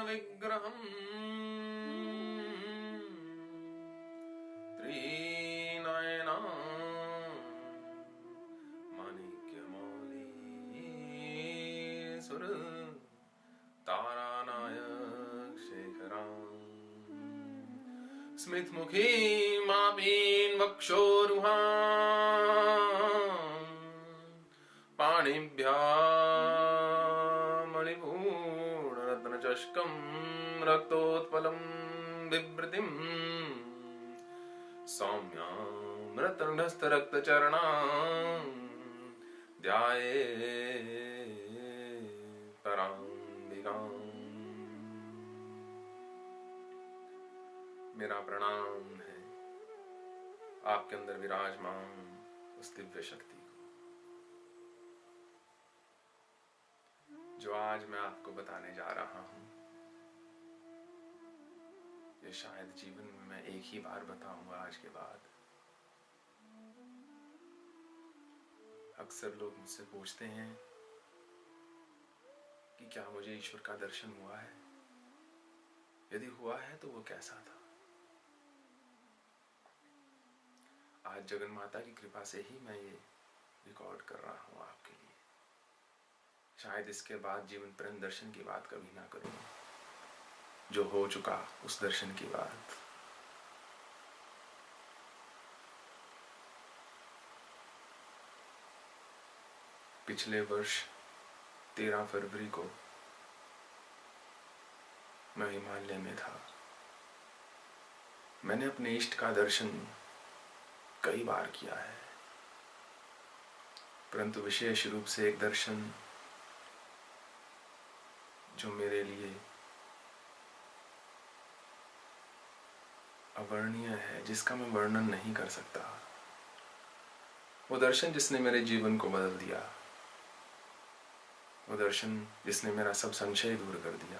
विग्रहम् त्रिनयना माणिक्यमौलीसुर तारानायक शेखराम् स्मितमुखी मापीन वक्षोरुहाम् पाणिभ्याम् मणिपूर्णरत्नचषकम् रक्तोत्पलम् बिभ्रतिम् सौम्याम् रत्नहस्तरक्तचरणाम् ध्यायेत् पराम्बिकाम्। मेरा प्रणाम है आपके अंदर विराजमान उस दिव्य शक्ति को जो आज मैं आपको बताने जा रहा हूं। ये शायद जीवन में मैं एक ही बार बताऊंगा आज के बाद। अक्सर लोग मुझसे पूछते हैं कि क्या मुझे ईश्वर का दर्शन हुआ है, यदि हुआ है तो वो कैसा था। आज जगन माता की कृपा से ही मैं ये रिकॉर्ड कर रहा हूं आपके लिए। शायद इसके बाद जीवन पर्यंत दर्शन की बात कभी ना करूं, जो हो चुका उस दर्शन की बात। पिछले वर्ष 13 फरवरी को मैं हिमालय में था। मैंने अपने इष्ट का दर्शन कई बार किया है, परंतु विशेष रूप से एक दर्शन जो मेरे लिए अवर्णनीय है, जिसका मैं वर्णन नहीं कर सकता। वो दर्शन जिसने मेरे जीवन को बदल दिया, वो दर्शन जिसने मेरा सब संशय दूर कर दिया।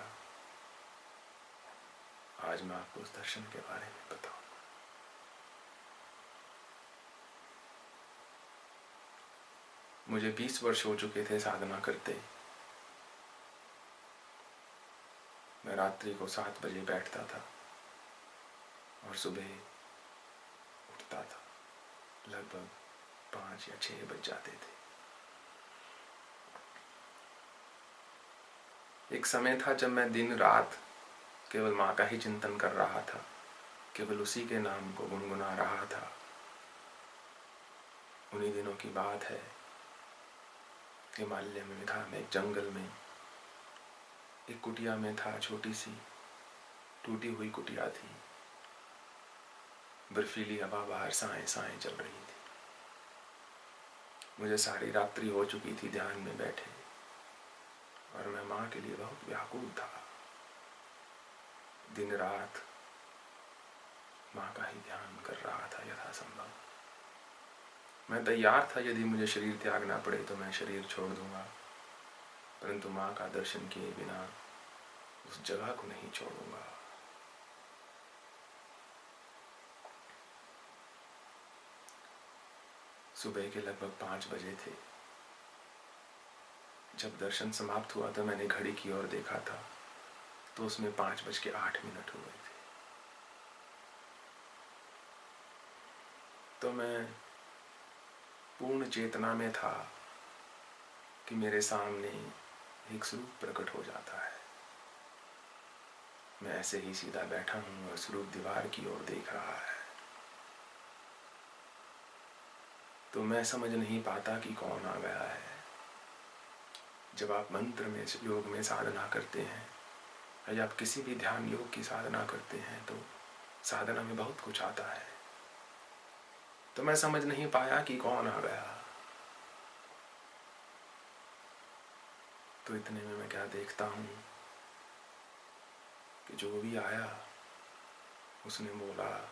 आज मैं आपको उस दर्शन के बारे में बताऊंगा। मुझे 20 वर्ष हो चुके थे साधना करते। मैं रात्रि को 7 बजे बैठता था और सुबह उठता था। लगभग 5 या 6 बज जाते थे। एक समय था जब मैं दिन रात केवल माँ का ही चिंतन कर रहा था, केवल उसी के नाम को गुनगुना रहा था। उन्हीं दिनों की बात है। हिमालय में था मैं, एक जंगल में एक कुटिया में था। छोटी सी टूटी हुई कुटिया थी। बर्फीली हवा बाहर साए साए चल रही थी। मुझे सारी रात्रि हो चुकी थी ध्यान में बैठे, और मैं माँ के लिए बहुत व्याकुल था। दिन रात माँ का ही ध्यान कर रहा था यथासंभव। मैं तैयार था, यदि मुझे शरीर त्यागना पड़े तो मैं शरीर छोड़ दूंगा, परंतु माँ का दर्शन किए बिना उस जगह को नहीं छोड़ूंगा। सुबह के लगभग 5 बजे थे। जब दर्शन समाप्त हुआ तो मैंने घड़ी की ओर देखा था, तो उसमें 5:08 हुए थे। तो मैं पूर्ण चेतना में था कि मेरे सामने एक स्वरूप प्रकट हो जाता है। मैं ऐसे ही सीधा बैठा हूं और स्वरूप दीवार की ओर देख रहा है। तो मैं समझ नहीं पाता कि कौन आ गया है। जब आप मंत्र में, योग में साधना करते हैं, या आप किसी भी ध्यान योग की साधना करते हैं, तो साधना में बहुत कुछ आता है। तो मैं समझ नहीं पाया कि कौन आ गया। तो इतने में मैं क्या देखता हूं कि जो भी आया उसने बोला,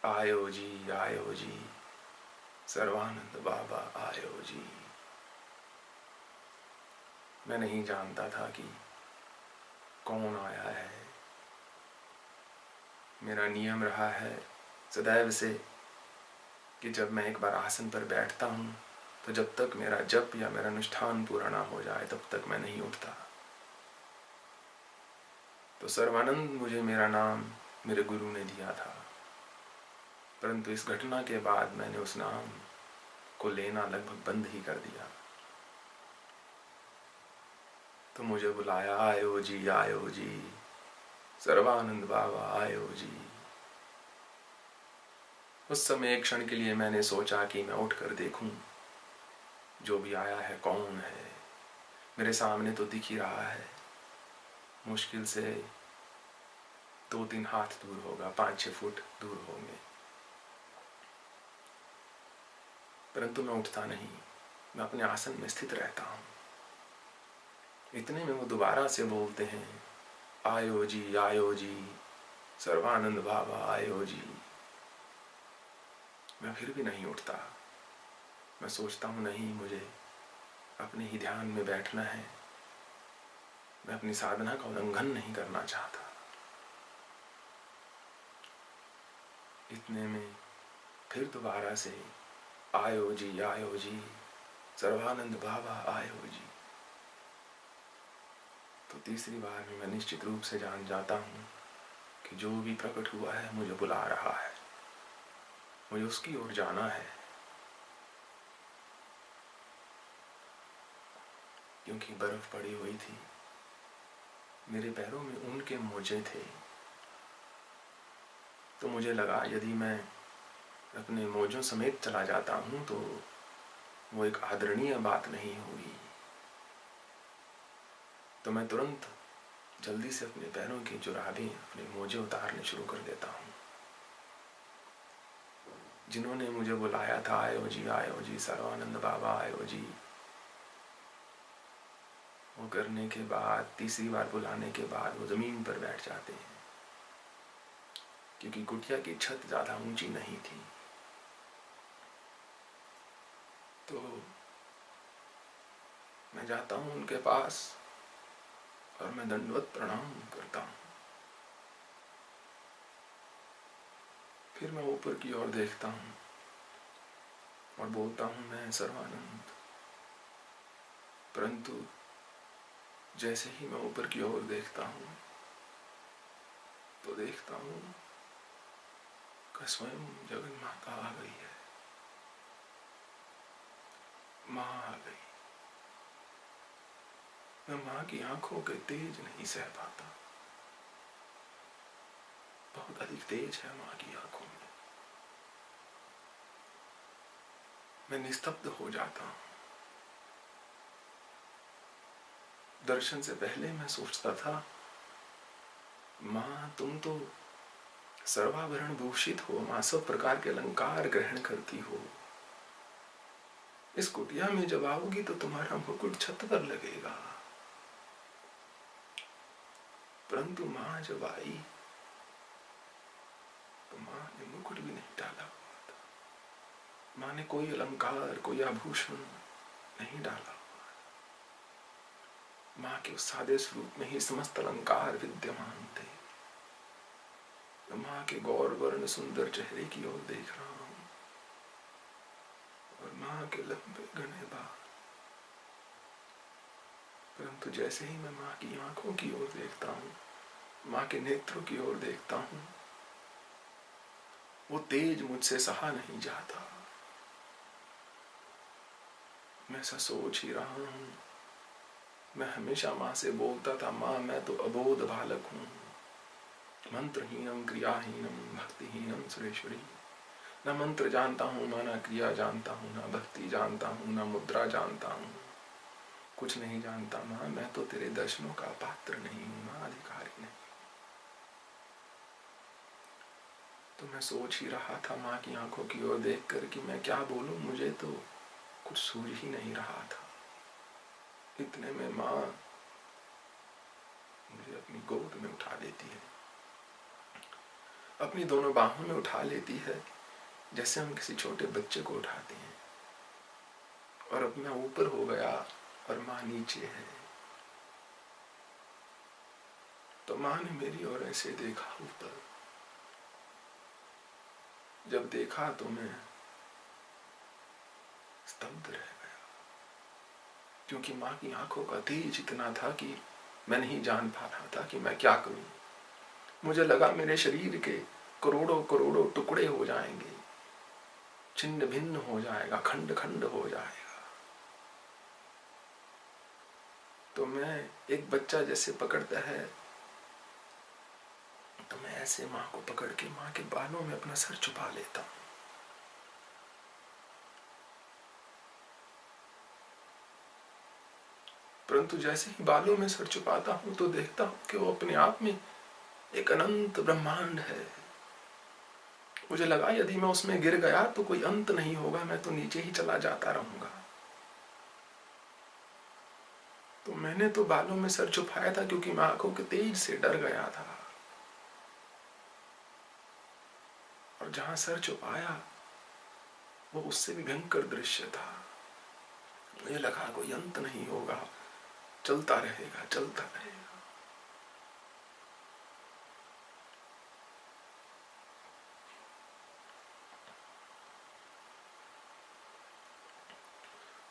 आयो जी आयो जी। सर्वानंद बाबा आयो जी। मैं नहीं जानता था कि कौन आया है। मेरा नियम रहा है सदैव से कि जब मैं एक बार आसन पर बैठता हूँ तो जब तक मेरा जप या मेरा अनुष्ठान पूरा ना हो जाए तब तक मैं नहीं उठता। तो सर्वानंद मुझे मेरा नाम मेरे गुरु ने दिया था, परंतु इस घटना के बाद मैंने उस नाम को लेना लगभग बंद ही कर दिया। तो मुझे बुलाया, आयो जी, सर्वानंद बाबा आयो जी। उस समय एक क्षण के लिए मैंने सोचा कि मैं उठकर देखूं जो भी आया है कौन है। मेरे सामने तो दिख ही रहा है, मुश्किल से 2-3 हाथ दूर होगा, 5-6 फुट दूर होंगे, परंतु मैं उठता नहीं। मैं अपने आसन में स्थित रहता हूँ। इतने में वो दोबारा से बोलते हैं, आयो जी, सर्वानंद बाबा आयो जी। मैं फिर भी नहीं उठता। मैं सोचता हूँ नहीं, मुझे अपने ही ध्यान में बैठना है। मैं अपनी साधना का उल्लंघन नहीं करना चाहता। इतने में फिर दोबारा से आयो जी, सर्वानंद बाबा आयो जी। तो तीसरी बार में मैं निश्चित रूप से जान जाता हूँ कि जो भी प्रकट हुआ है मुझे बुला रहा है, मुझे उसकी ओर जाना है। क्योंकि बर्फ पड़ी हुई थी, मेरे पैरों में ऊन के मोजे थे, तो मुझे लगा यदि मैं अपने मोजों समेत चला जाता हूँ तो वो एक आदरणीय बात नहीं होगी। तो मैं तुरंत जल्दी से अपने पैरों की जुराबें, अपने मोजे उतारने शुरू कर देता हूँ। जिन्होंने मुझे बुलाया था, आयो जी, सर्वानंद बाबा आयो जी, वो करने के बाद, तीसरी बार बुलाने के बाद वो जमीन पर बैठ जाते हैं, क्योंकि कुटिया की छत ज्यादा ऊंची नहीं थी। तो मैं जाता हूँ उनके पास और मैं दंडवत प्रणाम करता हूँ। फिर मैं ऊपर की ओर देखता हूँ और बोलता हूँ, मैं सर्वानंद। परंतु जैसे ही मैं ऊपर की ओर देखता हूँ तो देखता हूँ कि स्वयं जगन माता आ गई है। माँ आ गई। मैं माँ की आंखों के तेज नहीं सह पाता। बहुत अधिक तेज है माँ की आंखों में। मैं निस्तब्ध हो जाता हूँ। दर्शन से पहले मैं सोचता था, माँ तुम तो सर्वाभरण भूषित हो, माँ सब प्रकार के अलंकार ग्रहण करती हो। इस कुटिया में जब आओगी तो तुम्हारा मुकुट छत पर लगेगा। परंतु माँ जब आई तो माँ ने मुकुट भी नहीं डाला हुआ था। माँ ने कोई अलंकार, कोई आभूषण नहीं डाला हुआ। माँ के उस सादे स्वरूप में ही समस्त अलंकार विद्यमान थे। माँ के गौर वर्ण सुंदर चेहरे की ओर देख रहा हूँ और माँ के लंबे घने बाल। परंतु जैसे ही मैं माँ की आंखों की ओर देखता हूँ, माँ के नेत्रों की ओर देखता हूँ, वो तेज मुझसे सहा नहीं जाता। मैं ऐसा सोच ही रहा हूँ। मैं हमेशा माँ से बोलता था, माँ मैं तो अबोध बालक हूँ, मंत्रहीनम क्रियाहीनम भक्तिहीनम सुरेश्वरी। न मंत्र जानता हूँ माँ, न क्रिया जानता हूँ, न भक्ति जानता हूँ, न मुद्रा जानता हूँ, कुछ नहीं जानता माँ। मैं तो तेरे दर्शनों का पात्र नहीं हूँ माँ, अधिकारी नहीं। तो मैं सोच ही रहा था माँ की आंखों की ओर देख कर कि मैं क्या बोलूं। मुझे तो कुछ सूझ ही नहीं रहा था। इतने में माँ मुझे अपनी गोद में उठा लेती है, अपनी दोनों बाहों में उठा लेती है जैसे हम किसी छोटे बच्चे को उठाते हैं और अब मैं ऊपर हो गया और माँ नीचे है, तो माँ ने मेरी ओर ऐसे देखा ऊपर। जब देखा तो मैं स्तब्ध रह गया, क्योंकि माँ की आंखों का तेज इतना था कि मैं नहीं जान पा रहा था कि मैं क्या करूं। मुझे लगा मेरे शरीर के करोड़ों करोड़ों टुकड़े हो जाएंगे, छिन्न भिन्न हो जाएगा, खंड खंड हो जाएगा। तो मैं एक बच्चा जैसे पकड़ता है, तो मैं ऐसे माँ को पकड़ के माँ के बालों में अपना सर छुपा लेता हूं। परंतु जैसे ही बालों में सर छुपाता हूं तो देखता हूं कि वो अपने आप में एक अनंत ब्रह्मांड है। मुझे लगा यदि मैं उसमें गिर गया तो कोई अंत नहीं होगा, मैं तो नीचे ही चला जाता रहूंगा। तो मैंने तो बालों में सर छुपाया था क्योंकि मैं आंखों के तेज से डर गया था। और जहां सर छुपाया वो उससे भी भयंकर दृश्य था। मुझे लगा कोई अंत नहीं होगा, चलता रहेगा चलता रहेगा।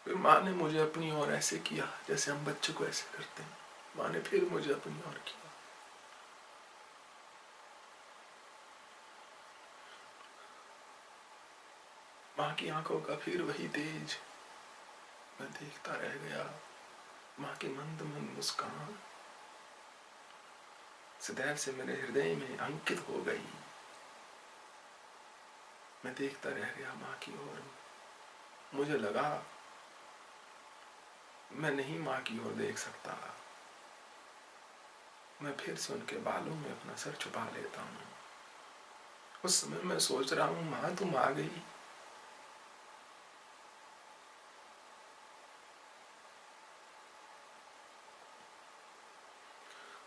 फिर माँ ने मुझे अपनी ओर ऐसे किया जैसे हम बच्चे को ऐसे करते हैं। माँ ने फिर मुझे अपनी ओर किया। माँ की आंखों का फिर वही तेज, मैं देखता रह गया। माँ की मंद मंद मुस्कान सदैव से मेरे हृदय में अंकित हो गई। मैं देखता रह गया माँ की ओर। मुझे लगा मैं नहीं माँ की ओर देख सकता। मैं फिर से उनके बालों में अपना सर छुपा लेता हूँ। उस समय मैं सोच रहा हूँ माँ तुम आ गई।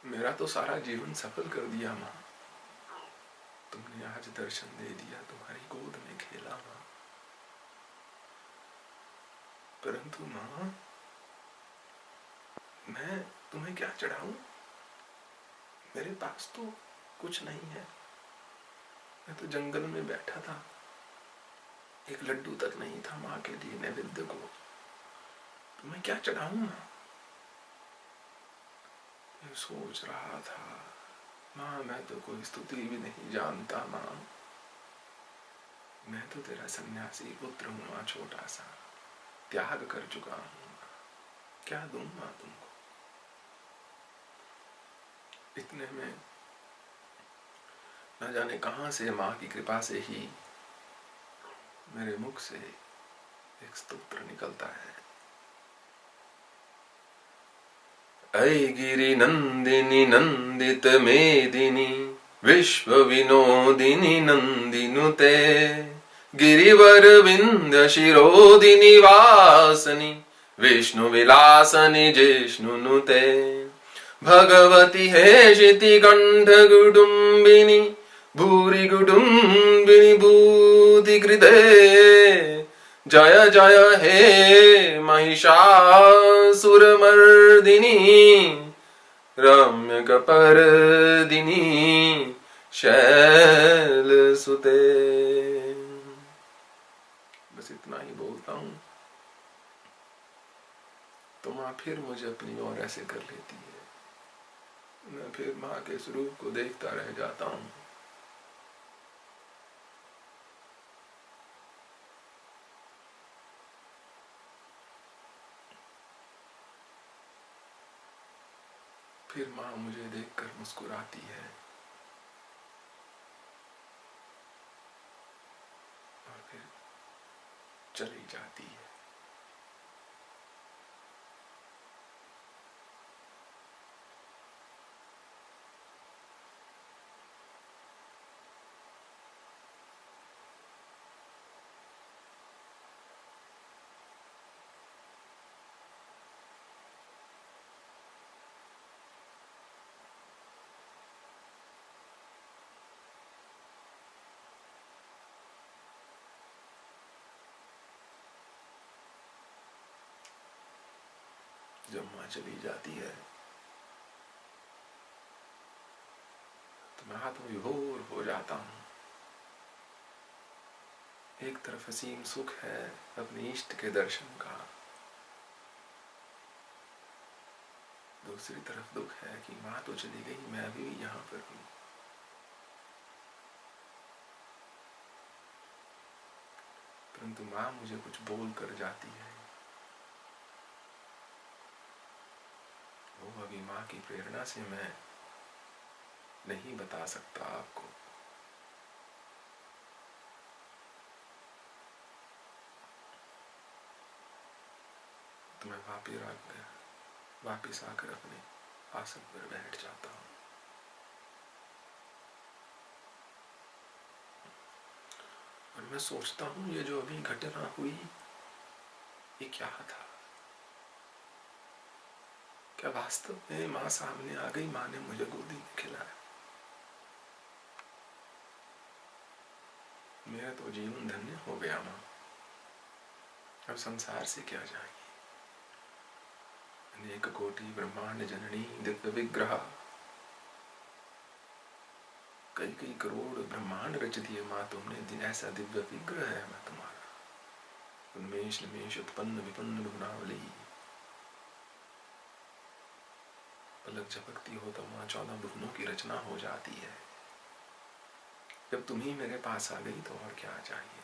मेरा तो सारा जीवन सफल कर दिया माँ। तुमने आज दर्शन दे दिया, तुम्हारी गोद में खेला माँ। परंतु माँ मैं तुम्हें क्या चढ़ाऊं? मेरे पास तो कुछ नहीं है। मैं तो जंगल में बैठा था, एक लड्डू तक नहीं था माँ के लिए नैवेद्य को। तो मैं क्या चढ़ाऊं माँ? मैं सोच रहा था माँ मैं तो कोई स्तुति भी नहीं जानता माँ। मैं तो तेरा सन्यासी पुत्र हूँ माँ, छोटा सा त्याग कर चुका हूँ। क्या दूं माँ तुमको? इतने में न जाने कहां से माँ की कृपा से ही मेरे मुख से एक स्तोत्र निकलता है। ऐ गिरि नंदिनी नंदित मेदिनी विश्व विनोदिनी नंदिनुते गिरिवर विंध्य शिरोदिनी वासनी विष्णु विलासनी जिष्णुनुते भगवती हेशिति कंठ गुडुम्बिनी भूरि गुडुम्बिनी भूति कृते जय जय हे महिषासुरमर्दिनी रम्य कपर्दिनी शैलसुते। बस इतना ही बोलता हूँ तो माँ फिर मुझे अपनी ओर ऐसे कर लेती है। मैं फिर माँ के स्वरूप को देखता रह जाता हूँ। फिर माँ मुझे देखकर मुस्कुराती है और फिर चली जाती है। जब माँ चली जाती है तो मैं आत्मविभोर हो जाता हूँ। एक तरफ असीम सुख है अपने इष्ट के दर्शन का, दूसरी तरफ दुख है कि माँ तो चली गई, मैं अभी भी यहाँ पर हूँ। परंतु माँ मुझे कुछ बोल कर जाती है, वो अभी माँ की प्रेरणा से मैं नहीं बता सकता आपको। तो मैं वापिस आकर अपने आसन पर बैठ जाता हूँ। और मैं सोचता हूँ ये जो अभी घटना हुई ये क्या था? क्या वास्तव में माँ सामने आ गई, माँ ने मुझे गोदी में खिलाया? मेरा तो जीवन धन्य हो गया माँ। अब संसार से क्या चाहिए? अनेक कोटि ब्रह्मांड जननी दिव्य विग्रह, कई कई करोड़ ब्रह्मांड रच दिए माँ तुमने, ऐसा दिव्य विग्रह है मैं तुम्हारा। उन्मेष निमेष उत्पन्न विपन्न गुणावली, पलक झपकती हो तो माँ 14 भुवनों की रचना हो जाती है। जब तुम ही मेरे पास आ गई तो और क्या चाहिए?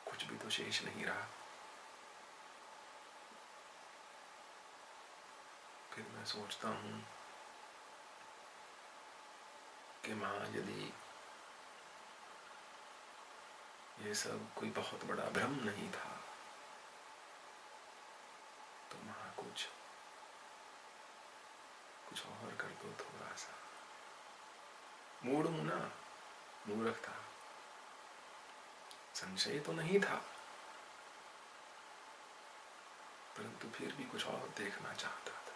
कुछ भी तो शेष नहीं रहा। फिर मैं सोचता हूँ कि माँ यदि ये सब कोई बहुत बड़ा भ्रम नहीं था तो माँ कुछ और कर दो थोड़ा सा। मूड हूं ना, मूर्ख था, संशय तो नहीं था, परंतु फिर भी कुछ और देखना चाहता था।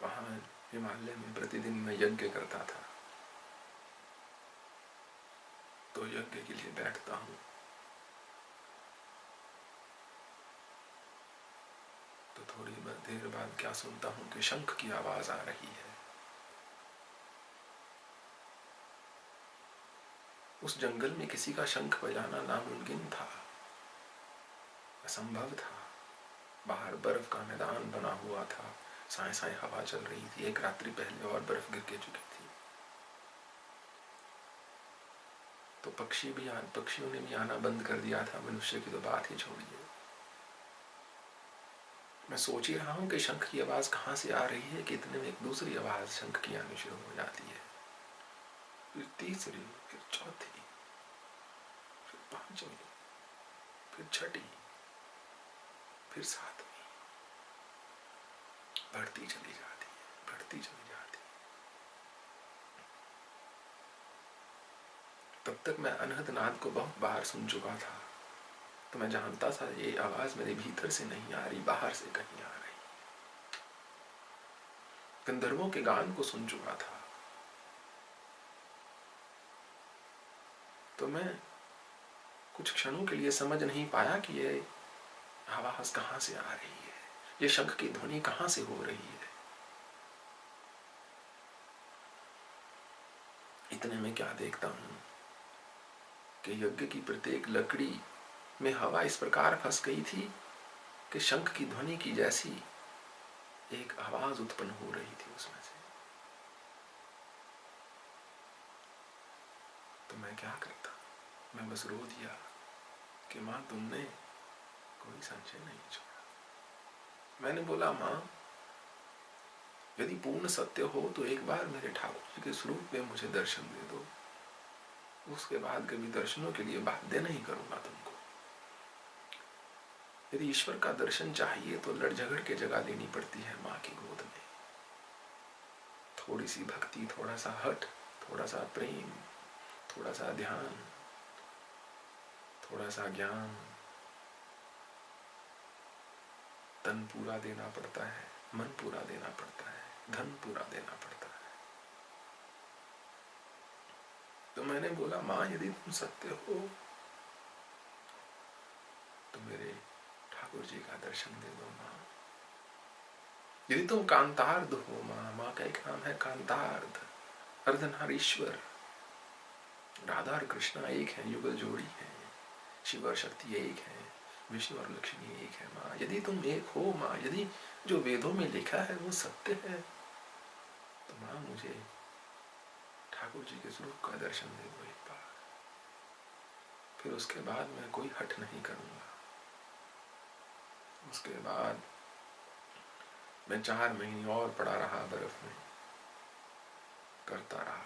वहां हिमालय में प्रतिदिन मैं यज्ञ करता था, तो यज्ञ के लिए बैठता हूँ तो थोड़ी देर बाद क्या सुनता हूँ कि शंख की आवाज आ रही है। उस जंगल में किसी का शंख बजाना नामुमकिन था, असंभव था। बाहर बर्फ का मैदान बना हुआ था, साए साए हवा चल रही थी, एक रात्रि पहले और बर्फ गिर के चुकी थी। तो पक्षियों ने भी आना बंद कर दिया था, मनुष्य की तो बात ही छोड़िए। मैं सोच ही रहा हूँ कि शंख की आवाज कहाँ से आ रही है कि इतने में एक दूसरी आवाज शंख की आनी शुरू हो जाती है, फिर तीसरी, फिर चौथी, फिर पांचवी, फिर छठी, फिर सातवीं, बढ़ती चली जाती है, बढ़ती चली जाती है। तब तक मैं अनहद नाद को बहुत बाहर सुन चुका था, तो मैं जानता था ये आवाज मेरे भीतर से नहीं आ रही, बाहर से कहीं आ रही। गंधर्वों के गान को सुन चुका था, तो मैं कुछ क्षणों के लिए समझ नहीं पाया कि ये आवाज कहाँ से आ रही है, ये शंख की ध्वनि कहाँ से हो रही है। इतने में क्या देखता हूँ कि यज्ञ की प्रत्येक लकड़ी में हवा इस प्रकार फंस गई थी कि शंख की ध्वनि की जैसी एक आवाज उत्पन्न हो रही थी उसमें से। तो मैं क्या करता? मैं बस रो दिया कि माँ तुमने कोई संशय नहीं छोड़ा। मैंने बोला माँ यदि पूर्ण सत्य हो तो एक बार मेरे ठाकुर जी के स्वरूप में मुझे दर्शन दे दो, उसके बाद कभी दर्शनों के लिए बाध्य नहीं करूंगा तुमको। यदि ईश्वर का दर्शन चाहिए तो लड़ झगड़ के जगह लेनी पड़ती है माँ की गोद में। थोड़ी सी भक्ति, थोड़ा सा हठ, थोड़ा सा प्रेम, थोड़ा सा ध्यान, थोड़ा सा ज्ञान, तन पूरा देना पड़ता है, मन पूरा देना पड़ता है, धन पूरा देना पड़ता है। तो मैंने बोला माँ यदि तुम सत्य हो ठाकुर जी का दर्शन दे दो माँ। यदि तुम कांतार्ध हो माँ, माँ का एक नाम है कांतार्ध, अर्धनारीश्वर। राधा और कृष्णा एक है, युगल जोड़ी है। शिव और शक्ति एक है, विष्णु और लक्ष्मी एक है माँ। यदि तुम एक हो माँ, यदि जो वेदों में लिखा है वो सत्य है, तो माँ मुझे ठाकुर जी के स्वरूप का दर्शन दे दो एक बार। फिर उसके बाद मैं कोई हट नहीं करूंगा। उसके बाद मैं 4 महीने और पड़ा रहा बर्फ में, करता रहा,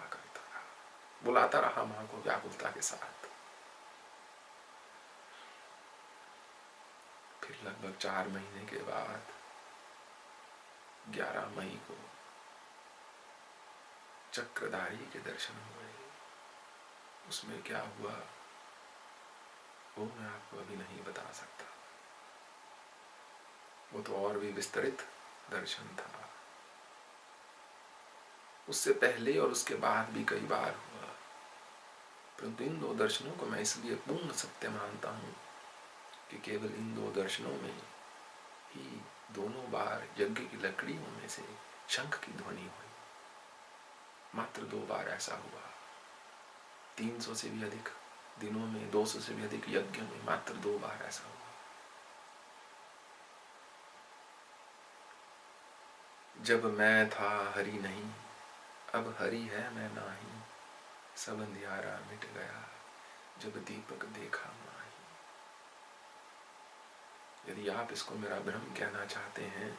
बुलाता रहा माँ को व्याकुलता के साथ। फिर लगभग 4 महीने के बाद 11 मई को चक्रधारी के दर्शन हुए। उसमें क्या हुआ वो मैं आपको अभी नहीं बता सकता, वो तो और भी विस्तृत दर्शन था। उससे पहले और उसके बाद भी कई बार हुआ, परंतु इन 2 दर्शनों को मैं इसलिए पूर्ण सत्य मानता हूं कि केवल इन 2 दर्शनों में ही दोनों बार यज्ञ की लकड़ियों में से शंख की ध्वनि हुई। मात्र 2 बार ऐसा हुआ। 300 से भी अधिक दिनों में, 200 से भी अधिक यज्ञ में मात्र 2 बार ऐसा हुआ। जब मैं था हरि नहीं, अब हरि है मैं नाही, सब अंधियारा मिट गया, जब दीपक देखा माही। यदि आप इसको मेरा भ्रम कहना चाहते हैं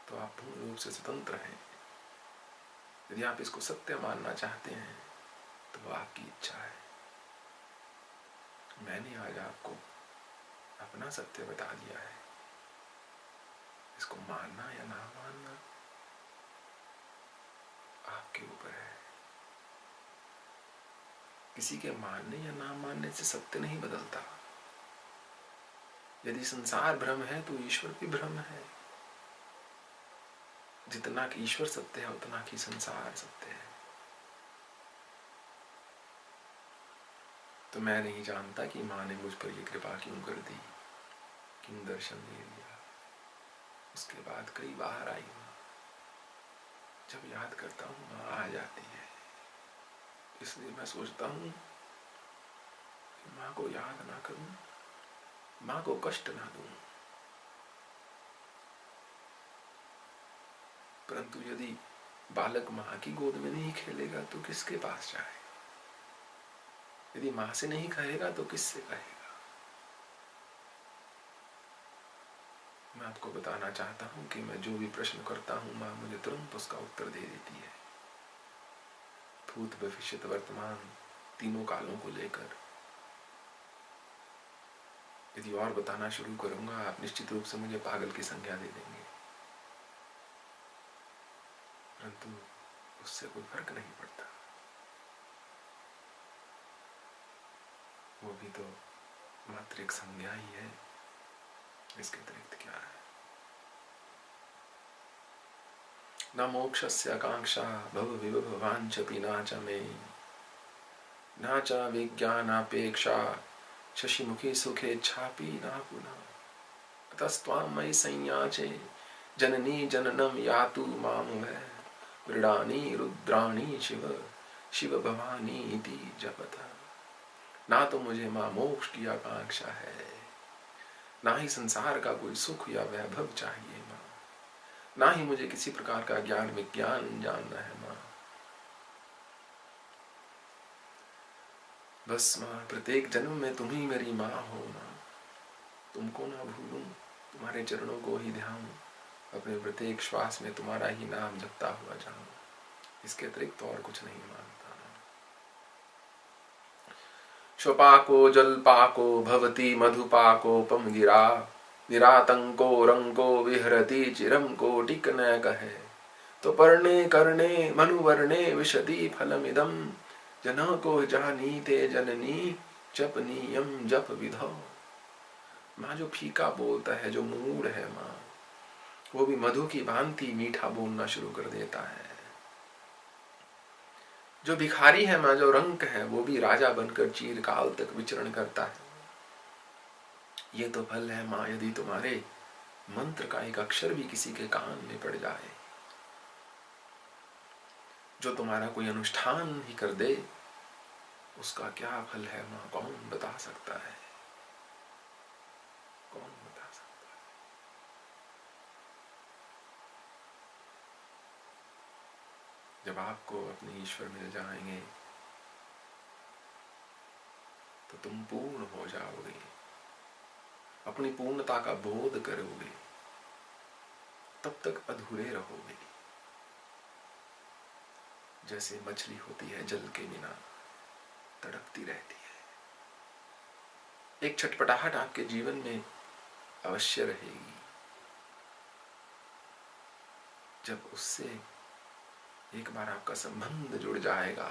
तो आप पूर्ण रूप से स्वतंत्र हैं। यदि आप इसको सत्य मानना चाहते हैं तो वो आपकी इच्छा है। मैंने आज आपको अपना सत्य बता दिया है। इसको मानना या ना मानना आपके ऊपर है। किसी के मानने या ना मानने से सत्य नहीं बदलता। यदि संसार भ्रम है तो ईश्वर भी भ्रम है। जितना कि ईश्वर सत्य है उतना कि संसार सत्य है। तो मैं नहीं जानता कि माँ ने मुझ पर ये कृपा क्यों कर दी, क्यों दर्शन दे दिया। उसके बाद कई बार आई माँ, जब याद करता हूँ माँ आ जाती है। इसलिए मैं सोचता हूँ कि माँ को याद ना करूं, माँ को कष्ट ना दूं। परंतु यदि बालक माँ की गोद में नहीं खेलेगा तो किसके पास जाए? यदि माँ से नहीं कहेगा तो किससे कहेगा? मैं आपको बताना चाहता हूं कि मैं जो भी प्रश्न करता हूं माँ मुझे तुरंत उसका उत्तर दे देती है। भूत भविष्य वर्तमान तीनों कालों को लेकर। यदि और बताना शुरू करूंगा आप निश्चित रूप से मुझे पागल की संज्ञा दे देंगे, परंतु उससे कोई फर्क नहीं पड़ता। वो भी तो मात्र एक संज्ञा ही है, इसके अतिरिक्त क्या है? न मोक्षस्य आकांक्षा भव विभव वांछपि न च मे, न च विज्ञानापेक्षा शशिमुखी सुखेच्छापि न पुनः। अतस्त्वां मयि संयाचे जननी जननम यातु माम वै, मृडानी रुद्राणी शिव शिव भवानी इति जपता। ना तो मुझे माँ मोक्ष की आकांक्षा है, ना ही संसार का कोई सुख या वैभव चाहिए माँ, ना ही मुझे किसी प्रकार का ज्ञान विज्ञान जानना है माँ। बस माँ प्रत्येक जन्म में तुम ही मेरी माँ हो माँ। तुमको ना भूलूं, तुम्हारे चरणों को ही ध्यान, अपने प्रत्येक श्वास में तुम्हारा ही नाम जपता हुआ जाऊं। इसके अतिरिक्त तो और कुछ नहीं मानता। श्वपाको जलपाको भवति मधुपाकोपम गिरा, निरातंको रंको विहरति चिरम कोटिक न कहे। तो पर्णे कर्णे मनुवर्णे विशति फलमिदम, जन को जानीते जननी जपनीयम जप विधो। माँ जो फीका बोलता है, जो मूड है माँ, वो भी मधु की भांति मीठा बोलना शुरू कर देता है। जो भिखारी है माँ, जो रंक है, वो भी राजा बनकर चीरकाल तक विचरण करता है। ये तो फल है माँ, यदि तुम्हारे मंत्र का एक अक्षर भी किसी के कान में पड़ जाए, जो तुम्हारा कोई अनुष्ठान ही कर दे, उसका क्या फल है माँ, कौन बता सकता है, कौन बता सकता है। जब आपको अपने ईश्वर मिल जाएंगे तो तुम पूर्ण हो जाओगे, अपनी पूर्णता का बोध करोगे, तब तक अधूरे रहोगे। जैसे मछली होती है जल के बिना तड़पती रहती है, एक छटपटाहट आपके जीवन में अवश्य रहेगी। जब उससे एक बार आपका संबंध जुड़ जाएगा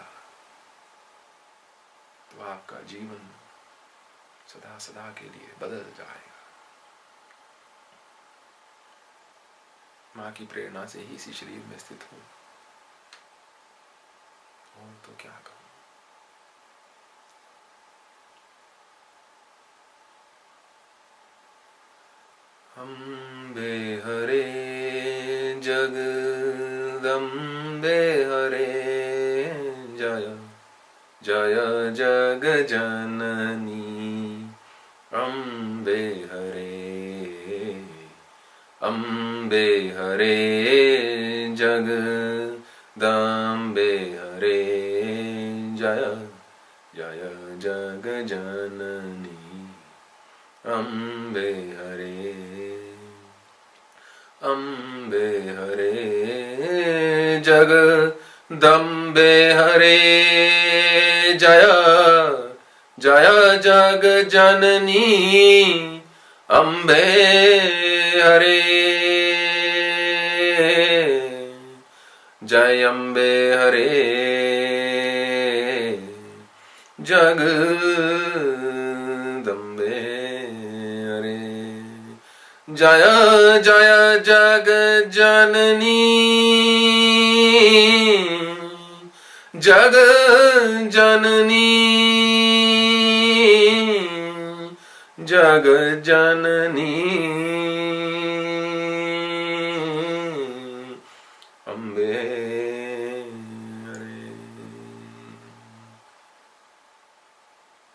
तो आपका जीवन सदा सदा के लिए बदल जाएगा। माँ की प्रेरणा से ही इसी शरीर में स्थित हूं, और तो क्या कहूं। अम्बे हरे जगदम्बे हरे, जय जय जग जननी। अम्बे हरे, अम्बे हरे जगदम्बे हरे, जय जय जग जननी। अम्बे हरे, अम्बे हरे जगदम्बे हरे, जय जय जग जननी। अम्बे हरे, जय अम्बे हरे जगदम्बे हरे, जय जय जग जननी। जग जननी, जग जननी। अम्बे हरे।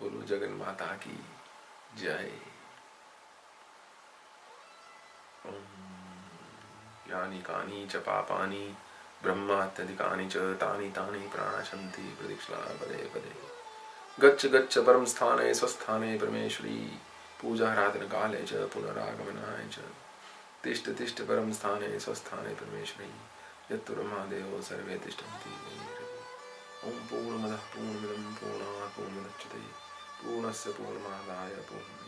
बोलो जगन माता की जय। यानी कानी च पापानि ब्रह्मात्यधिकानि च तानि तानि प्राणशन्ति प्रदक्षिणा पदे पदे। गच्छ गच्छ परम स्थाने स्वस्थाने परमेश्वरी, पूजाराधन काले च पुनरागमनाय च। तिष्ठ तिष्ठ परम स्थाने स्वस्थाने परमेश्वरी, यत्र ब्रह्मादेवो सर्वे तिष्ठन्ति। ओम पूर्णमदः पूर्णमिदं पूर्णात् पूर्णमुदच्यते, पूर्णस्य पूर्णमादाय पूर्णमेवावशिष्यते।